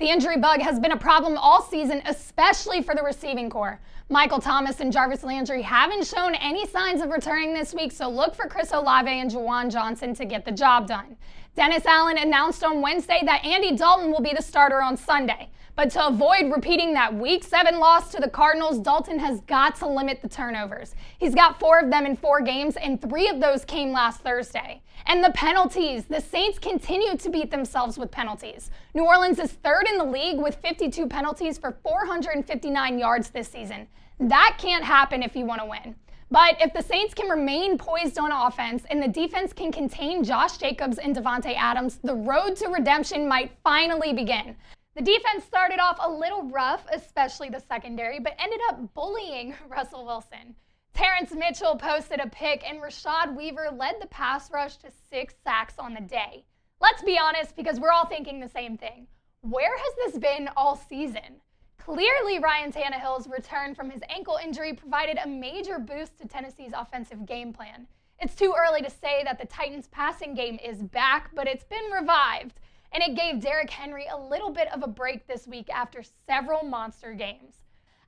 The injury bug has been a problem all season, especially for the receiving corps. Michael Thomas and Jarvis Landry haven't shown any signs of returning this week, so look for Chris Olave and Juwan Johnson to get the job done. Dennis Allen announced on Wednesday that Andy Dalton will be the starter on Sunday. But to avoid repeating that Week 7 loss to the Cardinals, Dalton has got to limit the turnovers. He's got 4 of them in 4 games, and 3 of those came last Thursday. And the penalties. The Saints continue to beat themselves with penalties. New Orleans is 3rd in the league with 52 penalties for 459 yards this season. That can't happen if you want to win. But if the Saints can remain poised on offense and the defense can contain Josh Jacobs and Devontae Adams, the road to redemption might finally begin. The defense started off a little rough, especially the secondary, but ended up bullying Russell Wilson. Terrence Mitchell posted a pick, and Rashad Weaver led the pass rush to 6 sacks on the day. Let's be honest, because we're all thinking the same thing. Where has this been all season? Clearly, Ryan Tannehill's return from his ankle injury provided a major boost to Tennessee's offensive game plan. It's too early to say that the Titans' passing game is back, but it's been revived. And it gave Derrick Henry a little bit of a break this week after several monster games.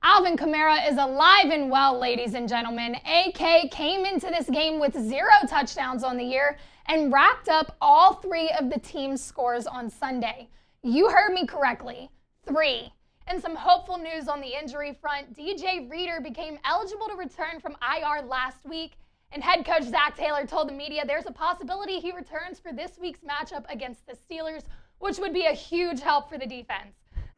Alvin Kamara is alive and well, ladies and gentlemen. AK came into this game with 0 touchdowns on the year and racked up all 3 of the team's scores on Sunday. You heard me correctly, 3. And some hopeful news on the injury front. DJ Reader became eligible to return from IR last week, and head coach Zach Taylor told the media there's a possibility he returns for this week's matchup against the Steelers, which would be a huge help for the defense.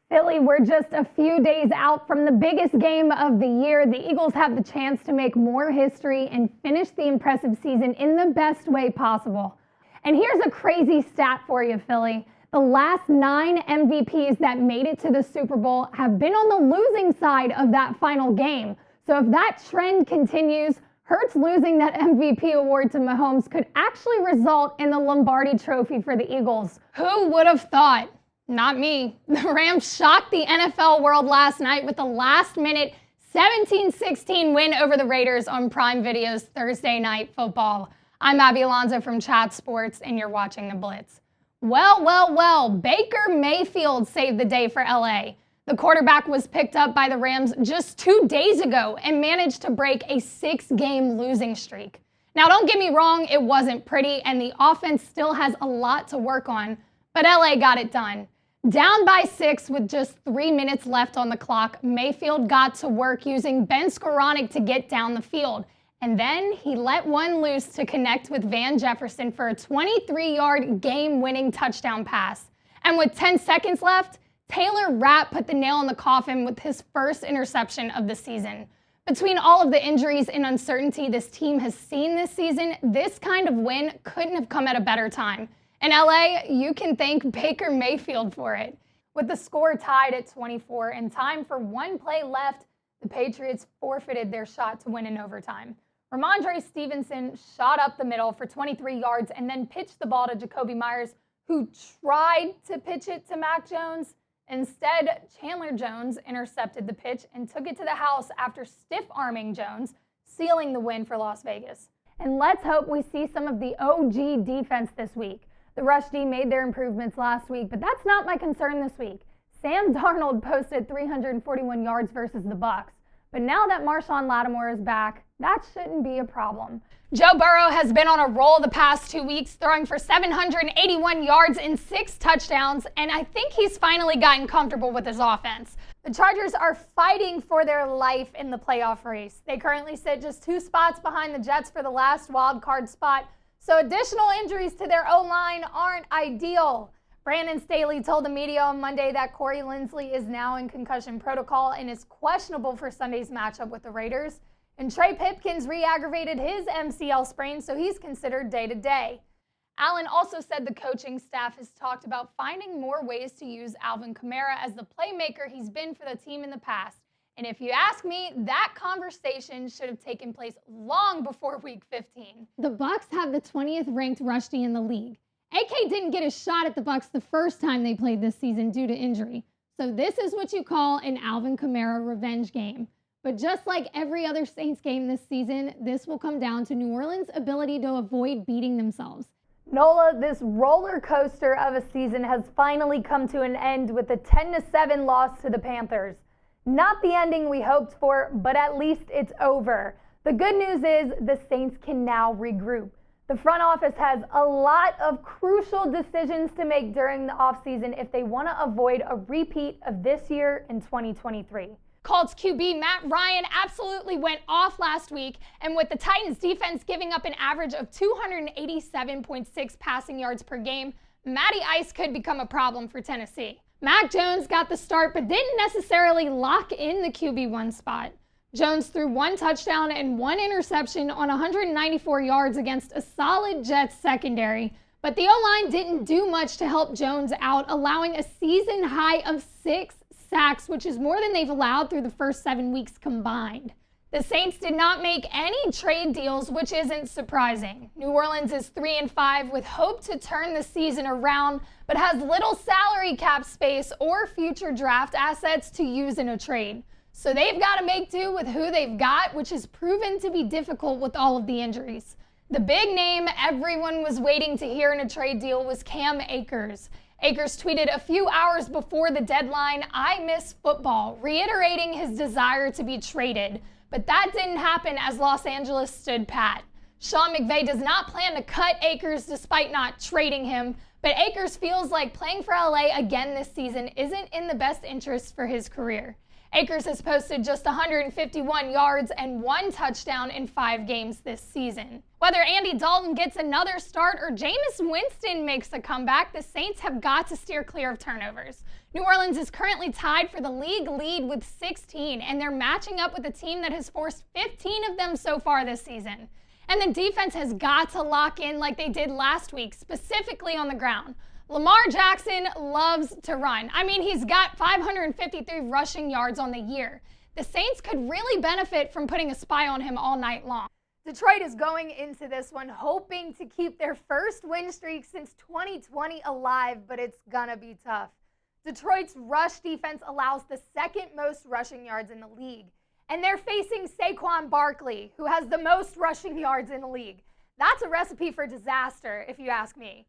Philly, we're just a few days out from the biggest game of the year. The Eagles have the chance to make more history and finish the impressive season in the best way possible. And here's a crazy stat for you, Philly. The last 9 MVPs that made it to the Super Bowl have been on the losing side of that final game. So if that trend continues, Hurts losing that MVP award to Mahomes could actually result in the Lombardi Trophy for the Eagles. Who would have thought? Not me. The Rams shocked the NFL world last night with a last-minute 17-16 win over the Raiders on Prime Video's Thursday Night Football. I'm Abby Alonzo from Chat Sports, and you're watching The Blitz. Well, Baker Mayfield saved the day for LA. The quarterback was picked up by the Rams just 2 days ago and managed to break a 6-game losing streak. Now, don't get me wrong, it wasn't pretty, and the offense still has a lot to work on, but LA got it done. Down by 6 with just 3 minutes left on the clock, Mayfield got to work using Ben Skoranek to get down the field. And then he let one loose to connect with Van Jefferson for a 23-yard game-winning touchdown pass. And with 10 seconds left, Taylor Rapp put the nail in the coffin with his first interception of the season. Between all of the injuries and uncertainty this team has seen this season, this kind of win couldn't have come at a better time. In LA, you can thank Baker Mayfield for it. With the score tied at 24 and time for 1 play left, the Patriots forfeited their shot to win in overtime. Ramondre Stevenson shot up the middle for 23 yards and then pitched the ball to Jacoby Myers, who tried to pitch it to Mac Jones. Instead, Chandler Jones intercepted the pitch and took it to the house after stiff-arming Jones, sealing the win for Las Vegas. And let's hope we see some of the OG defense this week. The Rush D made their improvements last week, but that's not my concern this week. Sam Darnold posted 341 yards versus the Bucs. But now that Marshawn Lattimore is back, that shouldn't be a problem. Joe Burrow has been on a roll the past 2 weeks, throwing for 781 yards and 6 touchdowns, and I think he's finally gotten comfortable with his offense. The Chargers are fighting for their life in the playoff race. They currently sit just 2 spots behind the Jets for the last wild card spot, so additional injuries to their O-line aren't ideal. Brandon Staley told the media on Monday that Corey Linsley is now in concussion protocol and is questionable for Sunday's matchup with the Raiders. And Trey Pipkins re-aggravated his MCL sprain, so he's considered day-to-day. Allen also said the coaching staff has talked about finding more ways to use Alvin Kamara as the playmaker he's been for the team in the past. And if you ask me, that conversation should have taken place long before Week 15. The Bucs have the 20th ranked rush D in the league. AK didn't get a shot at the Bucs the first time they played this season due to injury. So this is what you call an Alvin Kamara revenge game. But just like every other Saints game this season, this will come down to New Orleans' ability to avoid beating themselves. Nola, this roller coaster of a season has finally come to an end with a 10-7 loss to the Panthers. Not the ending we hoped for, but at least it's over. The good news is the Saints can now regroup. The front office has a lot of crucial decisions to make during the offseason if they want to avoid a repeat of this year in 2023. Colts QB Matt Ryan absolutely went off last week, and with the Titans defense giving up an average of 287.6 passing yards per game, Matty Ice could become a problem for Tennessee. Mac Jones got the start but didn't necessarily lock in the QB1 spot. Jones threw 1 touchdown and 1 interception on 194 yards against a solid Jets secondary, but the O-line didn't do much to help Jones out, allowing a season high of 6 sacks, which is more than they've allowed through the first 7 weeks combined. The Saints did not make any trade deals, which isn't surprising. New Orleans is 3-5 with hope to turn the season around, but has little salary cap space or future draft assets to use in a trade. So they've got to make do with who they've got, which has proven to be difficult with all of the injuries. The big name everyone was waiting to hear in a trade deal was Cam Akers. Akers tweeted a few hours before the deadline, "I miss football," reiterating his desire to be traded. But that didn't happen as Los Angeles stood pat. Sean McVay does not plan to cut Akers despite not trading him, but Akers feels like playing for LA again this season isn't in the best interest for his career. Akers has posted just 151 yards and 1 touchdown in 5 games this season. Whether Andy Dalton gets another start or Jameis Winston makes a comeback, the Saints have got to steer clear of turnovers. New Orleans is currently tied for the league lead with 16, and they're matching up with a team that has forced 15 of them so far this season. And the defense has got to lock in like they did last week, specifically on the ground. Lamar Jackson loves to run. I mean, he's got 553 rushing yards on the year. The Saints could really benefit from putting a spy on him all night long. Detroit is going into this one hoping to keep their first win streak since 2020 alive, but it's gonna be tough. Detroit's rush defense allows the second most rushing yards in the league, and they're facing Saquon Barkley, who has the most rushing yards in the league. That's a recipe for disaster, if you ask me.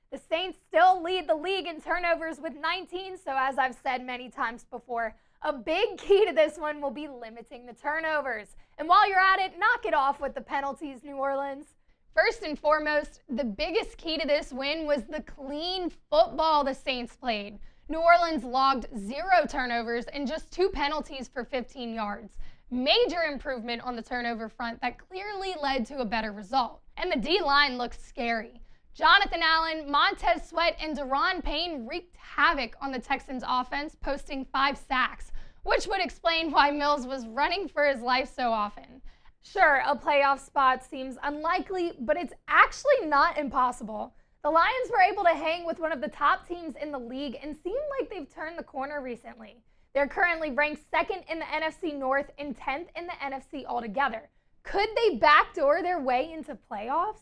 The Saints still lead the league in turnovers with 19, so as I've said many times before, a big key to this one will be limiting the turnovers. And while you're at it, knock it off with the penalties, New Orleans. First and foremost, the biggest key to this win was the clean football the Saints played. New Orleans logged 0 turnovers and just 2 penalties for 15 yards. Major improvement on the turnover front that clearly led to a better result. And the D-line looks scary. Jonathan Allen, Montez Sweat, and Daron Payne wreaked havoc on the Texans' offense, posting 5 sacks, which would explain why Mills was running for his life so often. Sure, a playoff spot seems unlikely, but it's actually not impossible. The Lions were able to hang with one of the top teams in the league and seem like they've turned the corner recently. They're currently ranked 2nd in the NFC North and 10th in the NFC altogether. Could they backdoor their way into playoffs?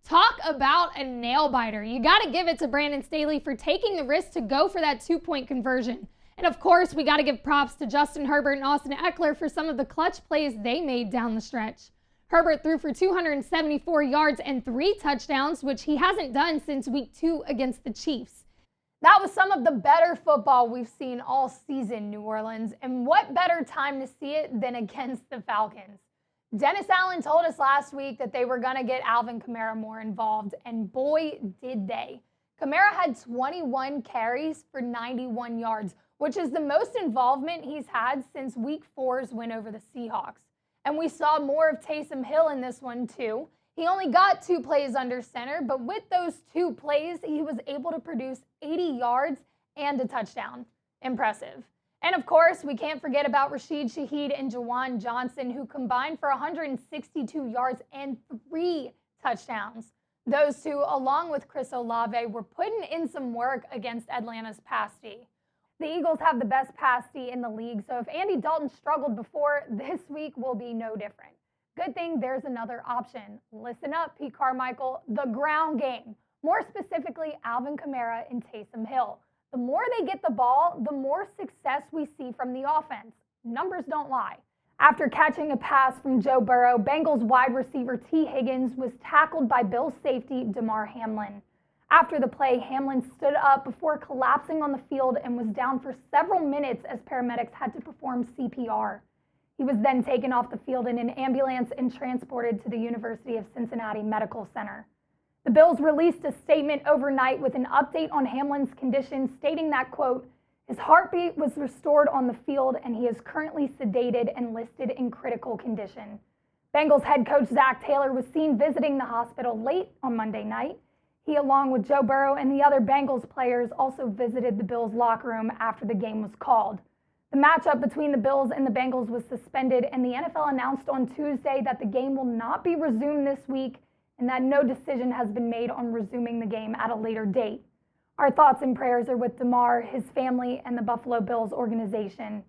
Talk about a nail-biter. You got to give it to Brandon Staley for taking the risk to go for that 2-point conversion. And of course, we got to give props to Justin Herbert and Austin Eckler for some of the clutch plays they made down the stretch. Herbert threw for 274 yards and 3 touchdowns, which he hasn't done since week 2 against the Chiefs. That was some of the better football we've seen all season, New Orleans. And what better time to see it than against the Falcons? Dennis Allen told us last week that they were going to get Alvin Kamara more involved, and boy, did they. Kamara had 21 carries for 91 yards, which is the most involvement he's had since Week 4's win over the Seahawks. And we saw more of Taysom Hill in this one, too. He only got 2 plays under center, but with those 2 plays, he was able to produce 80 yards and a touchdown. Impressive. And of course, we can't forget about Rashid Shaheed and Juwan Johnson, who combined for 162 yards and 3 touchdowns. Those 2, along with Chris Olave, were putting in some work against Atlanta's pass D. The Eagles have the best pass D in the league, so if Andy Dalton struggled before, this week will be no different. Good thing there's another option. Listen up, Pete Carmichael, the ground game. More specifically, Alvin Kamara and Taysom Hill. The more they get the ball, the more success we see from the offense. Numbers don't lie. After catching a pass from Joe Burrow, Bengals wide receiver T. Higgins was tackled by Bills safety Damar Hamlin. After the play, Hamlin stood up before collapsing on the field and was down for several minutes as paramedics had to perform CPR. He was then taken off the field in an ambulance and transported to the University of Cincinnati Medical Center. The Bills released a statement overnight with an update on Hamlin's condition, stating that, quote, his heartbeat was restored on the field and he is currently sedated and listed in critical condition. Bengals head coach Zach Taylor was seen visiting the hospital late on Monday night. He, along with Joe Burrow and the other Bengals players, also visited the Bills locker room after the game was called. The matchup between the Bills and the Bengals was suspended, and the NFL announced on Tuesday that the game will not be resumed this week and that no decision has been made on resuming the game at a later date. Our thoughts and prayers are with Damar, his family, and the Buffalo Bills organization.